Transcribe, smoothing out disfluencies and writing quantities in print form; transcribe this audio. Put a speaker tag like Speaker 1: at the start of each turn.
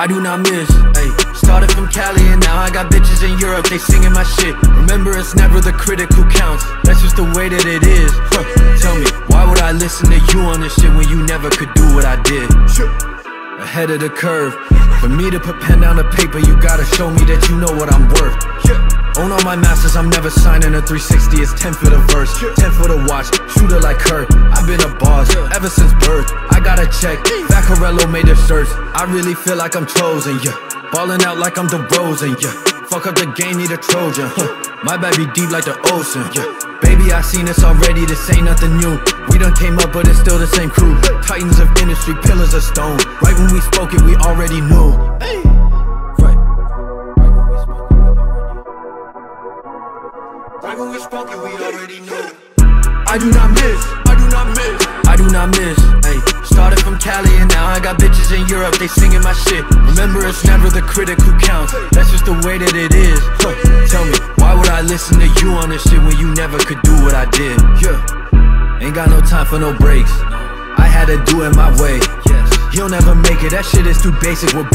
Speaker 1: I do not miss, ayy. Started from Cali and now I got bitches in Europe, they singing my shit. Remember, it's never the critic who counts, that's just the way that it is. Tell me, why would I listen to you on this shit when you never could do what I did? Ahead of the curve, for me to put pen down to paper, you gotta show me that you know what I'm worth. Own all my masters, I'm never signing a 360, it's 10 for the verse, 10 for the watch, shooter like her. I've been a boss, ever since birth. I got a check, Vacarello made the shirts. I really feel like I'm chosen, yeah. Ballin' out like I'm DeRozan, yeah. Fuck up the game, need a Trojan, My bad be deep like the ocean, yeah. Baby, I seen this already, this ain't nothing new. We done came up, but it's still the same crew. Titans of industry, pillars of stone. Right when we spoke it, we already knew. Right when we spoke it, we already knew. I do not miss, I do not miss, I do not miss, ayy. Started from Cali and now I got bitches in Europe, they singing my shit. Remember, it's never the critic who counts, that's just the way that it is. Tell me, why would I listen to you on this shit when you never could do what I did? Ain't got no time for no breaks, I had to do it my way. He'll never make it, that shit is too basic, we're